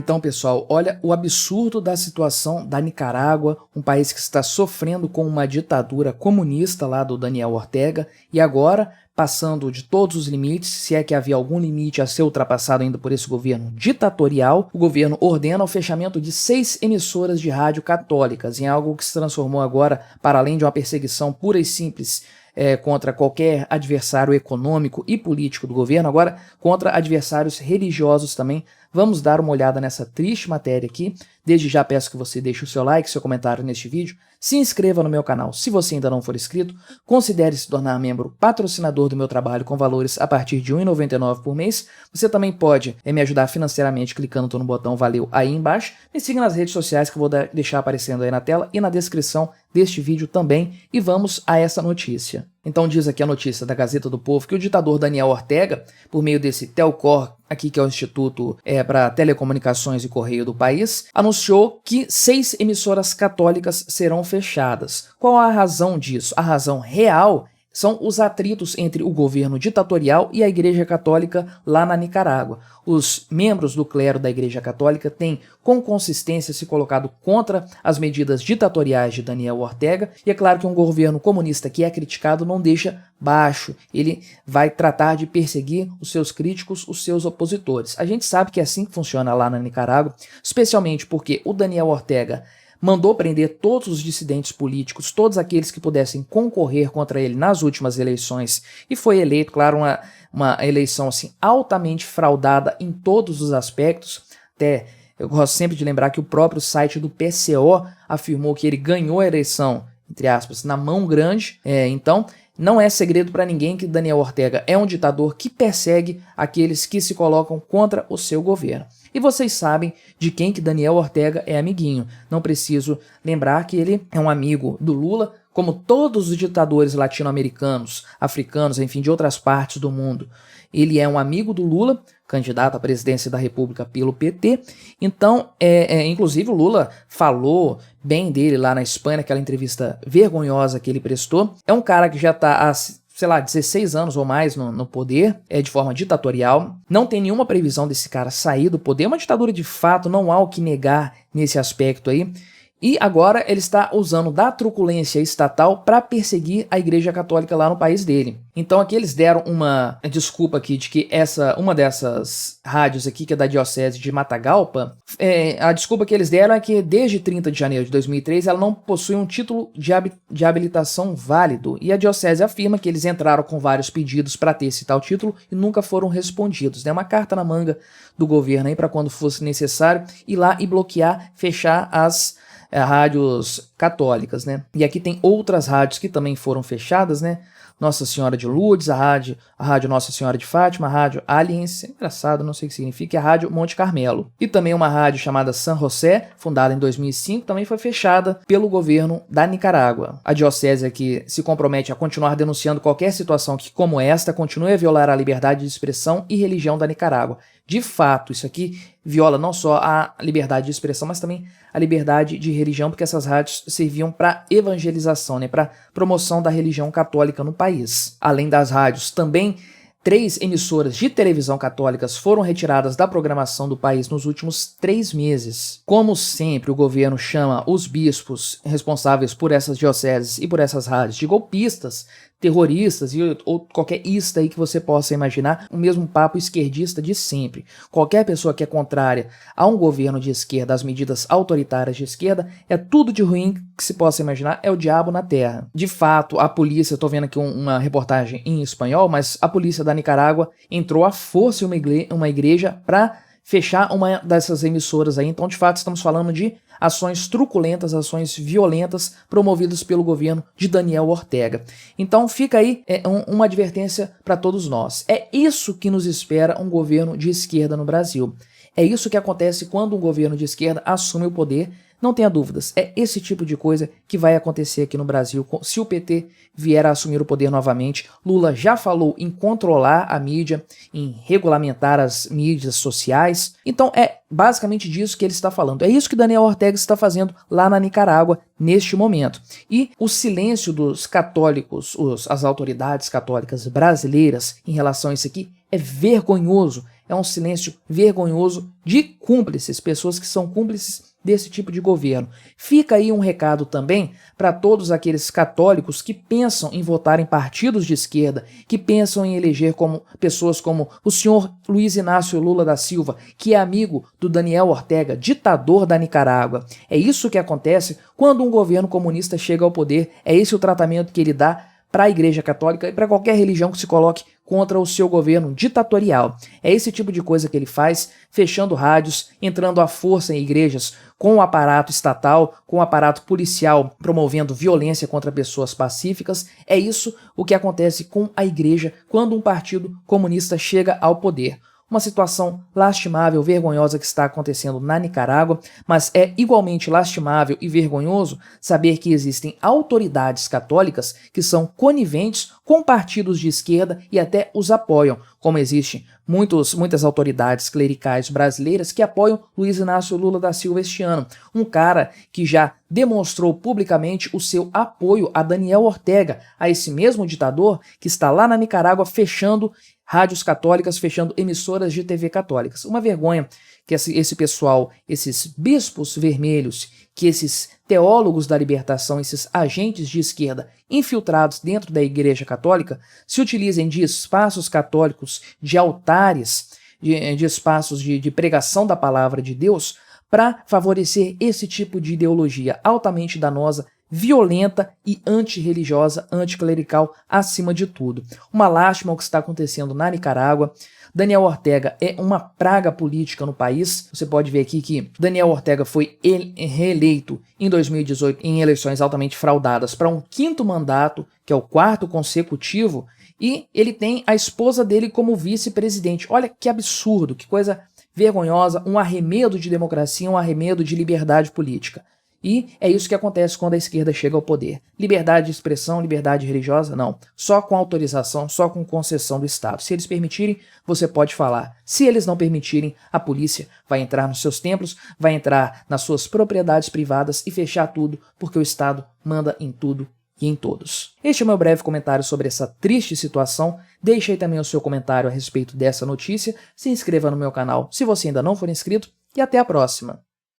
Então, pessoal, olha o absurdo da situação da Nicarágua, um país que está sofrendo com uma ditadura comunista lá do Daniel Ortega, e agora, passando de todos os limites, se é que havia algum limite a ser ultrapassado ainda por esse governo ditatorial, o governo ordena o fechamento de 6 emissoras de rádio católicas, em algo que se transformou agora, para além de uma perseguição pura e simples contra qualquer adversário econômico e político do governo, agora contra adversários religiosos também. Vamos dar uma olhada nessa triste matéria aqui. Desde já peço que você deixe o seu like, seu comentário neste vídeo, se inscreva no meu canal se você ainda não for inscrito, considere se tornar membro patrocinador do meu trabalho com valores a partir de R$ 1,99 por mês. Você também pode me ajudar financeiramente clicando no botão valeu aí embaixo. Me siga nas redes sociais que eu vou deixar aparecendo aí na tela e na descrição deste vídeo também. E vamos a essa notícia. Então diz aqui a notícia da Gazeta do Povo que o ditador Daniel Ortega, por meio desse Telcor, aqui que é o Instituto para Telecomunicações e Correio do país, anunciou que 6 emissoras católicas serão fechadas. Qual a razão disso? A razão real são os atritos entre o governo ditatorial e a Igreja Católica lá na Nicarágua. Os membros do clero da Igreja Católica têm com consistência se colocado contra as medidas ditatoriais de Daniel Ortega, e é claro que um governo comunista que é criticado não deixa baixo, ele vai tratar de perseguir os seus críticos, os seus opositores. A gente sabe que é assim que funciona lá na Nicarágua, especialmente porque o Daniel Ortega mandou prender todos os dissidentes políticos, todos aqueles que pudessem concorrer contra ele nas últimas eleições, e foi eleito, claro, uma eleição assim, altamente fraudada em todos os aspectos. Até eu gosto sempre de lembrar que o próprio site do PCO afirmou que ele ganhou a eleição, entre aspas, na mão grande. Então não é segredo para ninguém que Daniel Ortega é um ditador que persegue aqueles que se colocam contra o seu governo. E vocês sabem de quem que Daniel Ortega é amiguinho. Não preciso lembrar que ele é um amigo do Lula, como todos os ditadores latino-americanos, africanos, enfim, de outras partes do mundo. Ele é um amigo do Lula, candidato à presidência da República pelo PT. Então, inclusive o Lula falou bem dele lá na Espanha, naquela entrevista vergonhosa que ele prestou. É um cara que já está há, sei lá, 16 anos ou mais no poder, de forma ditatorial. Não tem nenhuma previsão desse cara sair do poder. É uma ditadura de fato, não há o que negar nesse aspecto aí. E agora ele está usando da truculência estatal para perseguir a Igreja Católica lá no país dele. Então aqui eles deram uma desculpa aqui de que uma dessas rádios aqui, que é da Diocese de Matagalpa, a desculpa que eles deram é que desde 30 de janeiro de 2003 ela não possui um título de habilitação válido. E a Diocese afirma que eles entraram com vários pedidos para ter esse tal título e nunca foram respondidos. Uma carta na manga do governo aí para quando fosse necessário ir lá e bloquear, fechar as rádios católicas, né? E aqui tem outras rádios que também foram fechadas, né? Nossa Senhora de Lourdes, a rádio Nossa Senhora de Fátima, a rádio Aliens, engraçado, não sei o que significa, a rádio Monte Carmelo. E também uma rádio chamada San José, fundada em 2005, também foi fechada pelo governo da Nicarágua. A diocese aqui se compromete a continuar denunciando qualquer situação que, como esta, continue a violar a liberdade de expressão e religião da Nicarágua. De fato, isso aqui viola não só a liberdade de expressão, mas também a liberdade de religião, porque essas rádios serviam para evangelização, para promoção da religião católica no país. Além das rádios, também 3 emissoras de televisão católicas foram retiradas da programação do país nos últimos 3 meses. Como sempre, o governo chama os bispos responsáveis por essas dioceses e por essas rádios de golpistas, terroristas ou qualquer ista aí que você possa imaginar, o mesmo papo esquerdista de sempre. Qualquer pessoa que é contrária a um governo de esquerda, às medidas autoritárias de esquerda, é tudo de ruim que se possa imaginar, é o diabo na terra. De fato, a polícia, eu tô vendo aqui uma reportagem em espanhol, mas a polícia da Nicarágua entrou à força em uma igreja para fechar uma dessas emissoras aí. Então, de fato, estamos falando de ações truculentas, ações violentas promovidas pelo governo de Daniel Ortega. Então fica aí uma advertência para todos nós. É isso que nos espera um governo de esquerda no Brasil. É isso que acontece quando um governo de esquerda assume o poder. Não tenha dúvidas, é esse tipo de coisa que vai acontecer aqui no Brasil se o PT vier a assumir o poder novamente. Lula já falou em controlar a mídia, em regulamentar as mídias sociais. Então é basicamente disso que ele está falando. É isso que Daniel Ortega está fazendo lá na Nicarágua neste momento. E o silêncio dos católicos, as autoridades católicas brasileiras em relação a isso aqui é vergonhoso. é um silêncio vergonhoso de cúmplices, pessoas que são cúmplices desse tipo de governo. Fica aí um recado também para todos aqueles católicos que pensam em votar em partidos de esquerda, que pensam em eleger pessoas como o senhor Luiz Inácio Lula da Silva, que é amigo do Daniel Ortega, ditador da Nicarágua. É isso que acontece quando um governo comunista chega ao poder, é esse o tratamento que ele dá para a Igreja Católica e para qualquer religião que se coloque contra o seu governo ditatorial. É esse tipo de coisa que ele faz, fechando rádios, entrando à força em igrejas com o aparato estatal, com o aparato policial, promovendo violência contra pessoas pacíficas. É isso o que acontece com a igreja quando um partido comunista chega ao poder. Uma situação lastimável, vergonhosa que está acontecendo na Nicarágua, mas é igualmente lastimável e vergonhoso saber que existem autoridades católicas que são coniventes com partidos de esquerda e até os apoiam, como existem muitas autoridades clericais brasileiras que apoiam Luiz Inácio Lula da Silva este ano, um cara que já demonstrou publicamente o seu apoio a Daniel Ortega, a esse mesmo ditador que está lá na Nicarágua fechando rádios católicas, fechando emissoras de TV católicas. Uma vergonha que esse pessoal, esses bispos vermelhos, que esses teólogos da libertação, esses agentes de esquerda infiltrados dentro da Igreja Católica, se utilizem de espaços católicos, de altares, de espaços de pregação da palavra de Deus, para favorecer esse tipo de ideologia altamente danosa, violenta e antirreligiosa, anticlerical, acima de tudo. Uma lástima o que está acontecendo na Nicarágua. Daniel Ortega é uma praga política no país. Você pode ver aqui que Daniel Ortega foi reeleito em 2018 em eleições altamente fraudadas para um 5º mandato, que é o 4º consecutivo, e ele tem a esposa dele como vice-presidente. Olha que absurdo, que coisa vergonhosa, um arremedo de democracia, um arremedo de liberdade política. E é isso que acontece quando a esquerda chega ao poder. Liberdade de expressão, liberdade religiosa, não. Só com autorização, só com concessão do Estado. Se eles permitirem, você pode falar. Se eles não permitirem, a polícia vai entrar nos seus templos, vai entrar nas suas propriedades privadas e fechar tudo, porque o Estado manda em tudo e em todos. Este é o meu breve comentário sobre essa triste situação. Deixe aí também o seu comentário a respeito dessa notícia. Se inscreva no meu canal se você ainda não for inscrito e até a próxima.